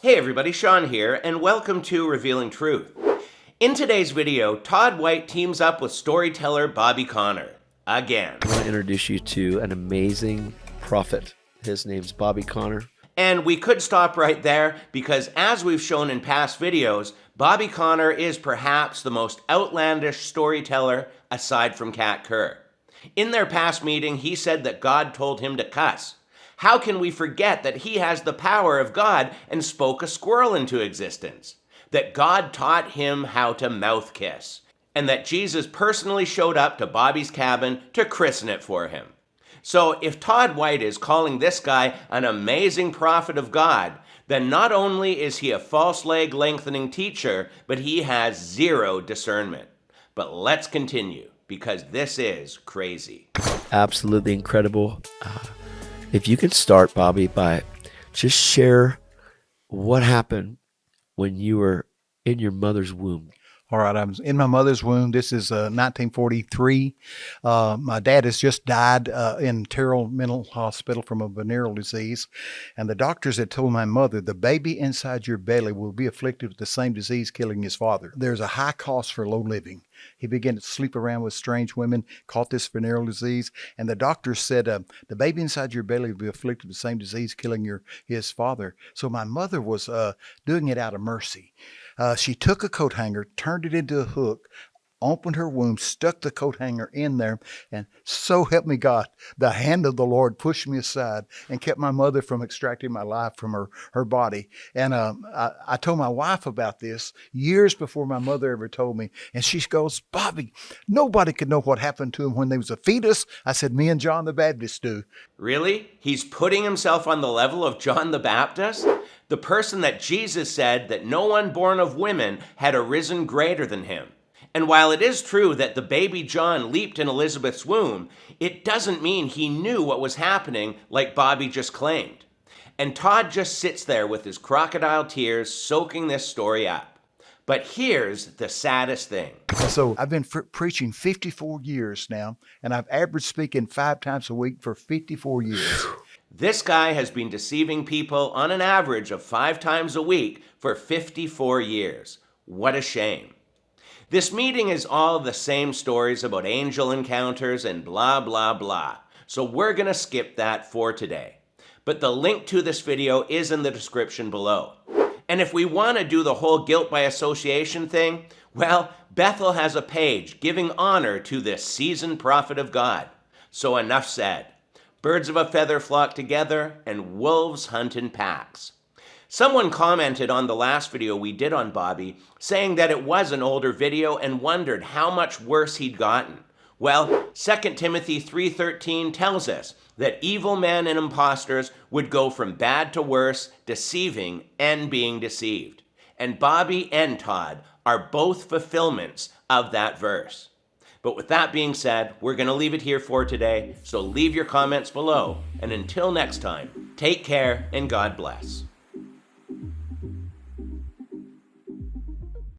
Hey everybody, Sean here, and welcome to Revealing Truth. In today's video, Todd White teams up with storyteller Bobby Conner. Again. I want to introduce you to an amazing prophet. His name's Bobby Conner. And we could stop right there because as we've shown in past videos, Bobby Conner is perhaps the most outlandish storyteller aside from Kat Kerr. In their past meeting, he said that God told him to cuss. How can we forget that he has the power of God and spoke a squirrel into existence? That God taught him how to mouth kiss, and that Jesus personally showed up to Bobby's cabin to christen it for him. So if Todd White is calling this guy an amazing prophet of God, then not only is he a false leg lengthening teacher, but he has zero discernment. But let's continue, because this is crazy. Absolutely incredible. If you can start, Bobby, by just share what happened when you were in your mother's womb. All right, I was in my mother's womb. This is 1943. My dad has just died in Terrell Mental Hospital from a venereal disease. And the doctors had told my mother, the baby inside your belly will be afflicted with the same disease killing his father. There's a high cost for low living. He began to sleep around with strange women, caught this venereal disease. And the doctors said, the baby inside your belly will be afflicted with the same disease killing his father. So my mother was doing it out of mercy. She took a coat hanger, turned it into a hook, opened her womb, stuck the coat hanger in there, and so help me God, the hand of the Lord pushed me aside and kept my mother from extracting my life from her body. And I told my wife about this years before my mother ever told me. And she goes, Bobby, nobody could know what happened to him when they was a fetus. I said, me and John the Baptist do. Really? He's putting himself on the level of John the Baptist? The person that Jesus said that no one born of women had arisen greater than him. And while it is true that the baby John leaped in Elizabeth's womb, it doesn't mean he knew what was happening like Bobby just claimed. And Todd just sits there with his crocodile tears soaking this story up. But here's the saddest thing. So I've been preaching 54 years now, and I've averaged speaking 5 times a week for 54 years. This guy has been deceiving people on an average of 5 times a week for 54 years. What a shame. This meeting is all the same stories about angel encounters and blah, blah, blah. So we're going to skip that for today. But the link to this video is in the description below. And if we want to do the whole guilt by association thing, well, Bethel has a page giving honor to this seasoned prophet of God. So enough said. Birds of a feather flock together, and wolves hunt in packs. Someone commented on the last video we did on Bobby, saying that it was an older video and wondered how much worse he'd gotten. Well, 2 Timothy 3:13 tells us that evil men and imposters would go from bad to worse, deceiving and being deceived. And Bobby and Todd are both fulfillments of that verse. But with that being said, we're going to leave it here for today, so leave your comments below. And until next time, take care and God bless.